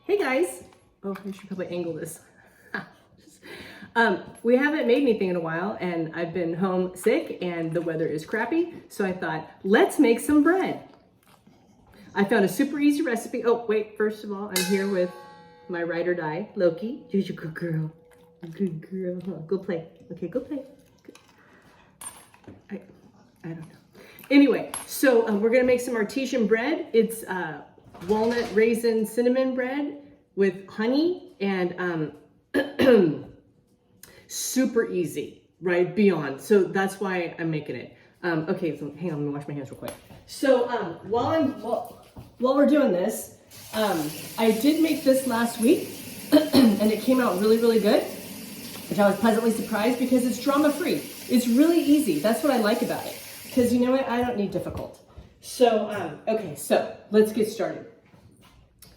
Hey guys. Oh, I should probably angle this. We haven't made anything in a while and I've been home sick and the weather is crappy. So I thought, let's make some bread. I found a super easy recipe. Oh, wait, first of all, I'm here with my ride or die, Loki. You're a good girl. Good girl. Huh? Go play. Okay, go play. I don't know. Anyway, so we're gonna make some artisan bread. It's walnut, raisin, cinnamon bread with honey and super easy, right? Beyond. So that's why I'm making it. Okay, so hang on, I'm gonna wash my hands real quick. So while we're doing this, I did make this last week and it came out really, really good, which I was pleasantly surprised because it's drama-free. It's really easy. That's what I like about it. Because you know what? I don't need difficult. So, okay, so let's get started.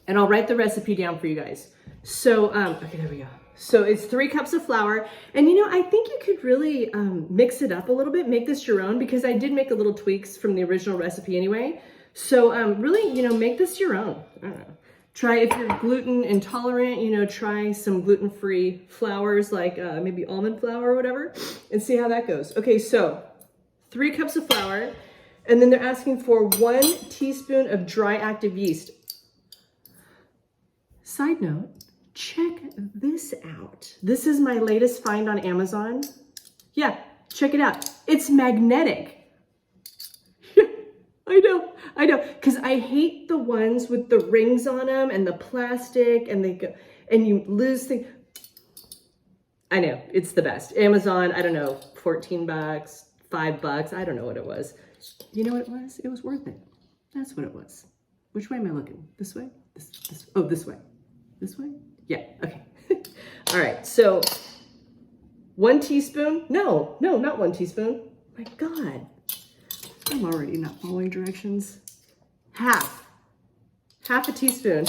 And I'll write the recipe down for you guys. So, okay, there we go. So it's 3 cups of flour. And you know, I think you could really mix it up a little bit, make this your own, because I did make a little tweaks from the original recipe anyway. So really, you know, make this your own. I don't know. Try, if you're gluten intolerant, you know, try some gluten-free flours like maybe almond flour or whatever, and see how that goes. Okay, so 3 cups of flour, and then they're asking for 1 teaspoon of dry active yeast. Side note, check this out. This is my latest find on Amazon. Yeah, check it out. It's magnetic. I know, because I hate the ones with the rings on them and the plastic and they go, and you lose things. I know, it's the best. Amazon, I don't know, 14 bucks, $5, I don't know what it was. You know what it was? It was worth it. That's what it was. Which way am I looking? This way? Oh, this way. This way? Yeah, okay. All right, so 1 teaspoon. No, not 1 teaspoon. My God, I'm already not following directions. Half a teaspoon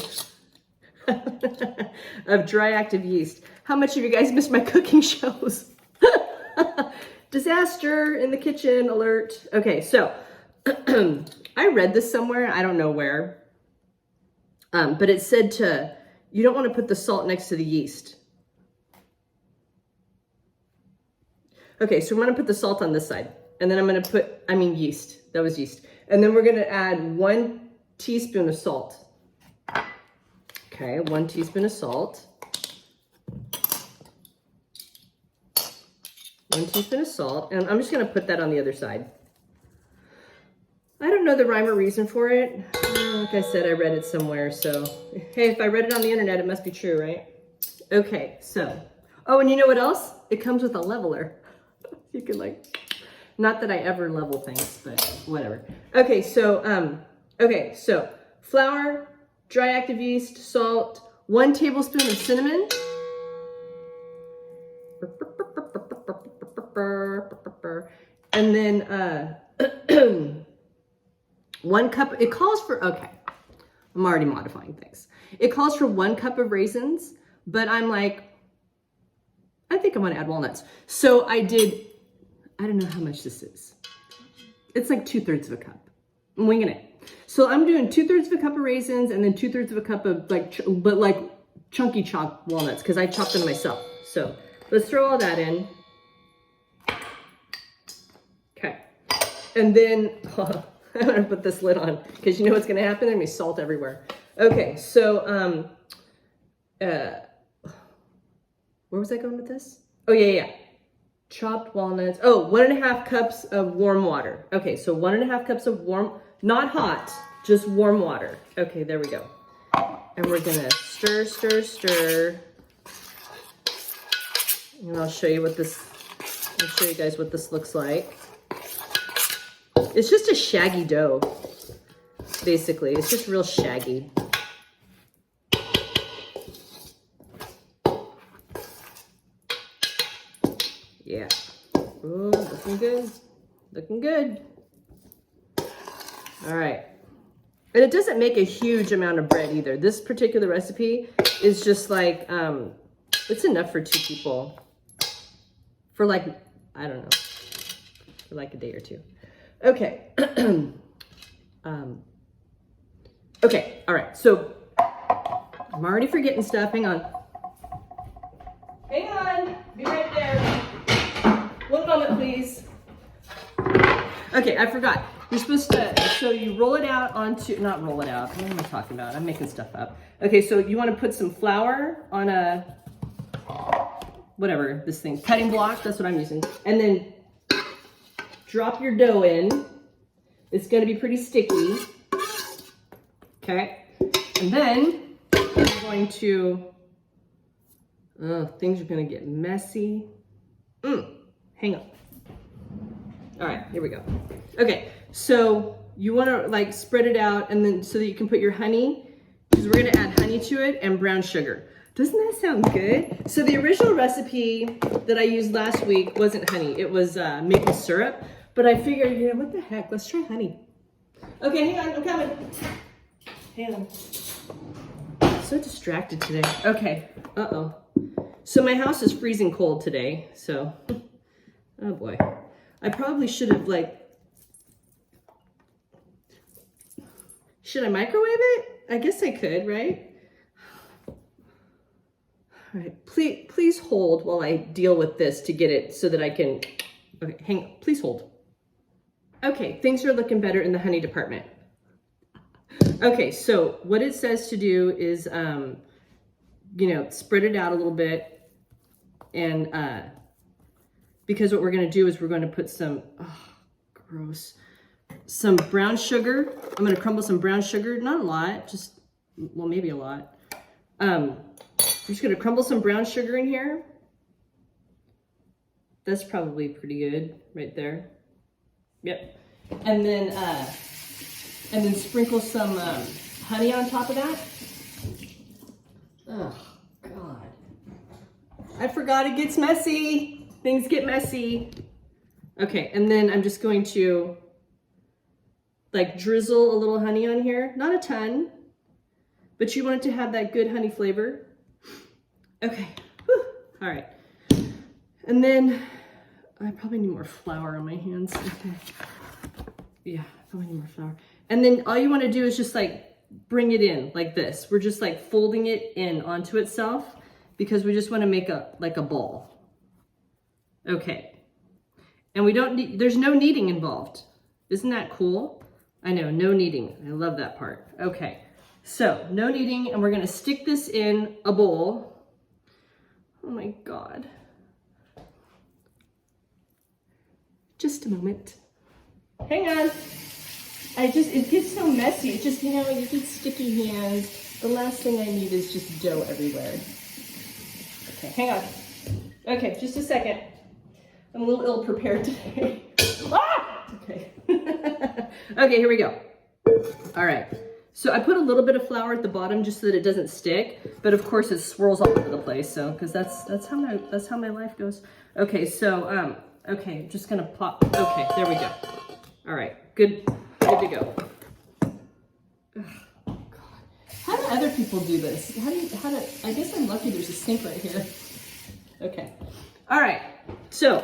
of dry active yeast. How much of you guys missed my cooking shows? Disaster in the kitchen alert. Okay, so I read this somewhere, I don't know where, but it said you don't want to put the salt next to the yeast. Okay, so we're going to put the salt on this side, and then I'm going to put, yeast. That was yeast. And then we're going to add 1 teaspoon of salt. Okay, 1 teaspoon of salt. 1 teaspoon of salt, and I'm just going to put that on the other side. I don't know the rhyme or reason for it. Like I said, I read it somewhere, so hey, if I read it on the internet, it must be true, right? Okay, so, oh, and you know what else? It comes with a leveler. You can not that I ever level things, but whatever. Okay, so flour, dry active yeast, salt, 1 tablespoon of cinnamon. And then 1 cup, it calls for, okay, I'm already modifying things. It calls for 1 cup of raisins, but I'm like, I think I'm gonna add walnuts. So I don't know how much this is. It's like 2/3 of a cup. I'm winging it. So I'm doing 2/3 of a cup of raisins and then 2/3 of a cup of chunky chopped walnuts because I chopped them myself. So let's throw all that in. Okay. And then I'm gonna put this lid on because you know what's gonna happen? There's gonna be salt everywhere. Okay, so where was I going with this? Oh yeah. Chopped walnuts. Oh, 1.5 cups of warm water. Okay, so 1.5 cups of warm, not hot, just warm water. Okay, there we go. And we're gonna stir. And I'll show you guys what this looks like. It's just a shaggy dough, basically. It's just real shaggy. Yeah. Ooh, looking good. Looking good. All right. And it doesn't make a huge amount of bread either. This particular recipe is just like, it's enough for 2 people. For I don't know, for a day or 2. Okay. Okay, all right. So I'm already forgetting stuff. Hang on. Hang on. Be right there. One moment, please. Okay, I forgot. You're supposed to, so you roll it out onto, not roll it out. What am I talking about? I'm making stuff up. Okay, so you want to put some flour on a, whatever, this thing, cutting block. That's what I'm using. And then drop your dough in. It's going to be pretty sticky. Okay. And then I'm going to, things are going to get messy. Hang on. All right, here we go. Okay, so you want to like spread it out and then so that you can put your honey, because we're going to add honey to it and brown sugar. Doesn't that sound good? So the original recipe that I used last week wasn't honey. It was maple syrup. But I figured, you know, what the heck? Let's try honey. Okay, hang on. I'm coming. Hang on. I'm so distracted today. Okay. Uh-oh. So my house is freezing cold today. So, oh boy. I probably should have should I microwave it? I guess I could, right? All right. Please hold while I deal with this to get it so that I can, okay, hang on. Please hold. Okay, things are looking better in the honey department. Okay, so what it says to do is, you know, spread it out a little bit. And because what we're going to do is we're going to put some, gross, some brown sugar. I'm going to crumble some brown sugar, not a lot, just, well, maybe a lot. I'm just going to crumble some brown sugar in here. That's probably pretty good right there. Yep. And then sprinkle some honey on top of that. Oh, God. I forgot it gets messy. Things get messy. Okay, and then I'm just going to like drizzle a little honey on here. Not a ton, but you want it to have that good honey flavor. Okay. Whew. All right. And then I probably need more flour on my hands. Okay. Yeah, I probably need more flour. And then all you want to do is just like bring it in like this. We're just like folding it in onto itself because we just want to make a ball. Okay. And we don't need, there's no kneading involved. Isn't that cool? I know, no kneading. I love that part. Okay. So no kneading, and we're going to stick this in a bowl. Oh my God. Just a moment. Hang on. It gets so messy. It just, you know, you get sticky hands. The last thing I need is just dough everywhere. Okay, hang on. Okay, just a second. I'm a little ill prepared today. Ah! Okay. Okay, here we go. All right. So I put a little bit of flour at the bottom just so that it doesn't stick, but of course it swirls all over the place. So, because that's how my life goes. Okay, so okay, just gonna pop. Okay, there we go. All right, good to go. Ugh, God. How do other people do this? I guess I'm lucky there's a sink right here. Okay. All right, so.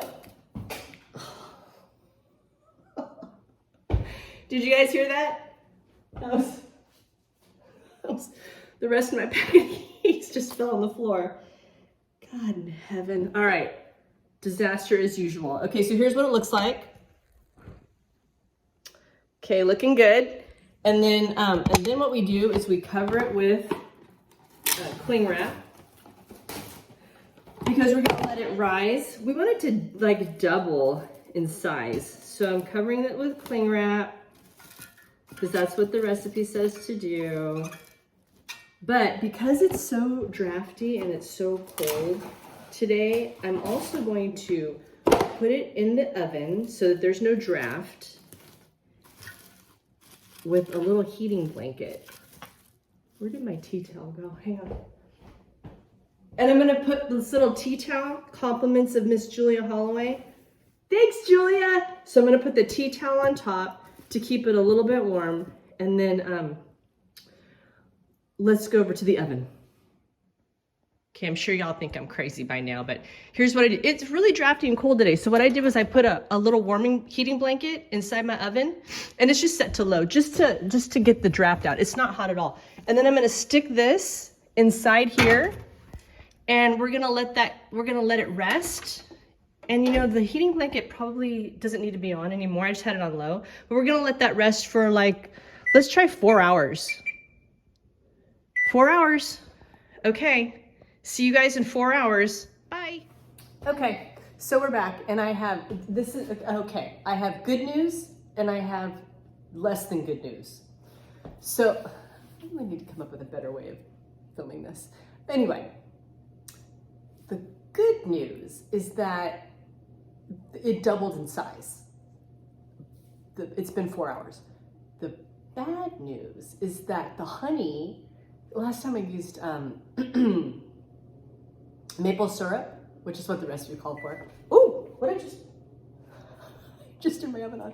Did you guys hear that? That was the rest of my packet of yeast just fell on the floor. God in heaven. All right. Disaster as usual. Okay, so here's what it looks like. Okay, looking good. And then what we do is we cover it with cling wrap because we're gonna let it rise. We want it to like double in size. So I'm covering it with cling wrap because that's what the recipe says to do. But because it's so drafty and it's so cold today, I'm also going to put it in the oven so that there's no draft with a little heating blanket. Where did my tea towel go? Hang on. And I'm gonna put this little tea towel, compliments of Miss Julia Holloway. Thanks, Julia. So I'm gonna put the tea towel on top to keep it a little bit warm. And then let's go over to the oven. Okay, I'm sure y'all think I'm crazy by now, but here's what I did. It's really drafty and cold today. So what I did was I put a little heating blanket inside my oven, and it's just set to low, just to get the draft out. It's not hot at all. And then I'm gonna stick this inside here, and we're gonna let it rest. And you know, the heating blanket probably doesn't need to be on anymore. I just had it on low, but we're gonna let that rest for like, let's try 4 hours. 4 hours. Okay, see you guys in 4 hours. Bye. Okay, so we're back, and I have good news and I have less than good news. So I really need to come up with a better way of filming this. Anyway, the good news is that it doubled in size. It's been 4 hours. The bad news is that the honey, last time I used maple syrup, which is what the recipe called for. Oh, what I just turned my oven on.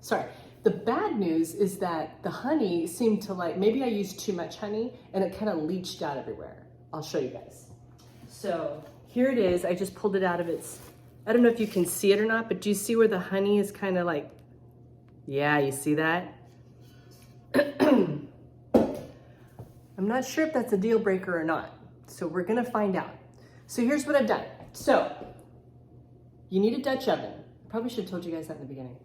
Sorry. The bad news is that the honey seemed to maybe I used too much honey and it kind of leached out everywhere. I'll show you guys. So here it is. I just pulled it out of its, I don't know if you can see it or not, but do you see where the honey is kind of yeah, you see that? I'm not sure if that's a deal breaker or not. So we're gonna find out. So here's what I've done. So you need a Dutch oven. Probably should have told you guys that in the beginning.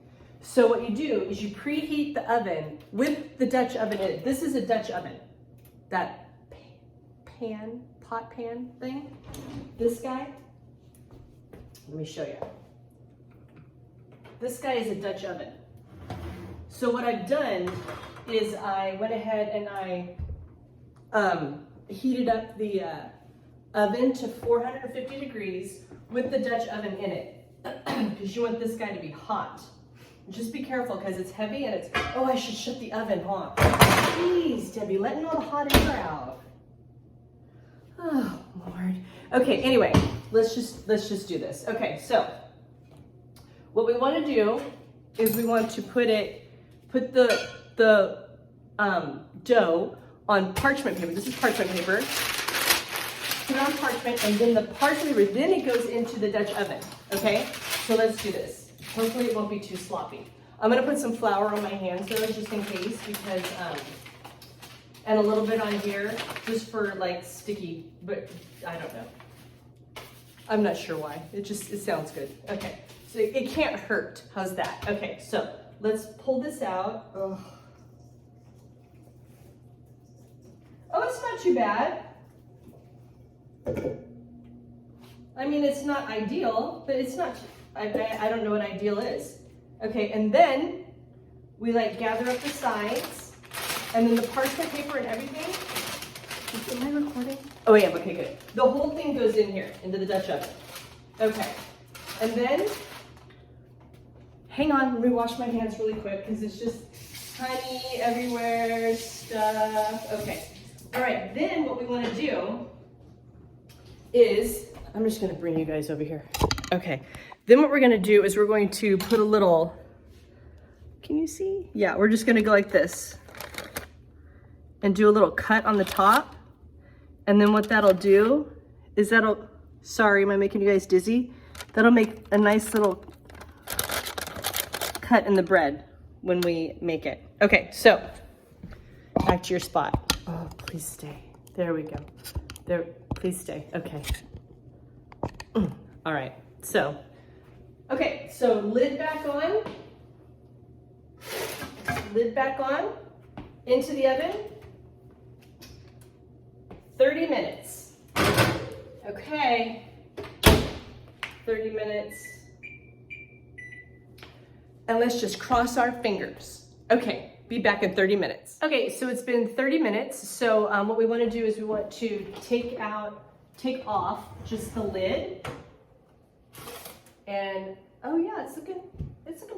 So what you do is you preheat the oven with the Dutch oven in it. This is a Dutch oven. That pot pan thing. This guy, let me show you. This guy is a Dutch oven. So what I've done is I went ahead and I heated up the oven to 450 degrees with the Dutch oven in it, because you want this guy to be hot. Just be careful because it's heavy and it's, oh, I should shut the oven, huh? Jeez, Debbie, letting all the hot air out. Oh, Lord. Okay, anyway, let's just do this. Okay, so what we want to do is we want to put the dough on parchment paper. This is parchment paper. Put it on parchment, and then the parchment paper, then it goes into the Dutch oven, okay? So let's do this. Hopefully it won't be too sloppy. I'm gonna put some flour on my hands though, just in case, because, and a little bit on here, just for sticky, but I don't know. I'm not sure why, it sounds good. Okay, so it can't hurt, how's that? Okay, so let's pull this out. Ugh. Oh, it's not too bad. I mean, it's not ideal, but it's not, I don't know what ideal is. Okay, and then we gather up the sides, and then the parchment paper and everything. Am I recording? Oh, yeah, okay, good. The whole thing goes in here, into the Dutch oven. Okay, and then, hang on, let me wash my hands really quick, because it's just honey everywhere, stuff. Okay, all right, then what we want to do is, I'm just gonna bring you guys over here. Okay, then what we're gonna do is we're going to put a little, can you see? Yeah, we're just gonna go like this and do a little cut on the top. And then what that'll do is sorry, am I making you guys dizzy? That'll make a nice little cut in the bread when we make it. Okay, so back to your spot. Oh, please stay. There we go. There, please stay. Okay. All right. So, okay. So lid back on. Lid back on. Into the oven. 30 minutes. Okay. 30 minutes. And let's just cross our fingers. Okay. Be back in 30 minutes. Okay, so it's been 30 minutes. So what we want to do is we want to take off just the lid. And oh yeah, it's looking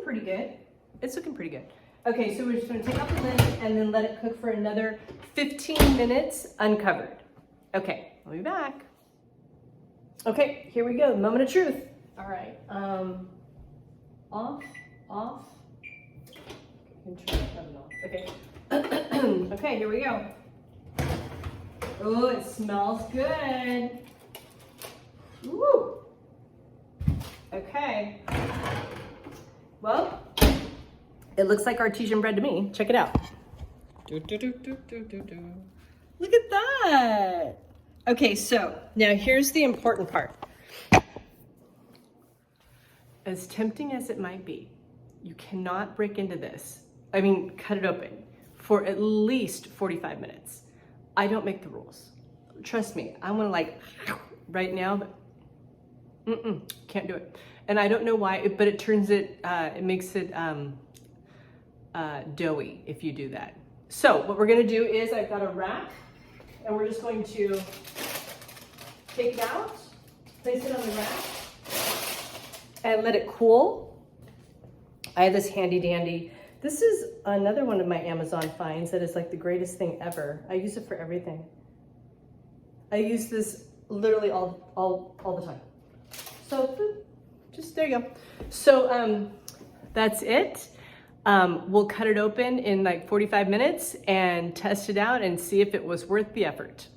pretty good. It's looking pretty good. Okay, so we're just going to take off the lid and then let it cook for another 15 minutes uncovered. Okay, I'll be back. Okay, here we go. The moment of truth. All right. Off. Okay. Okay, here we go. Oh, it smells good. Woo. Okay. Well, it looks like artesian bread to me. Check it out. Look at that. Okay, so now here's the important part. As tempting as it might be, you cannot break into this. I mean, cut it open for at least 45 minutes. I don't make the rules. Trust me, I want to like right now, but can't do it. And I don't know why, but it turns it, it makes it doughy if you do that. So what we're gonna do is I've got a rack and we're just going to take it out, place it on the rack and let it cool. I have this handy dandy. This is another one of my Amazon finds that is like the greatest thing ever. I use it for everything. I use this literally all the time. So just there you go. So that's it. We'll cut it open in like 45 minutes and test it out and see if it was worth the effort.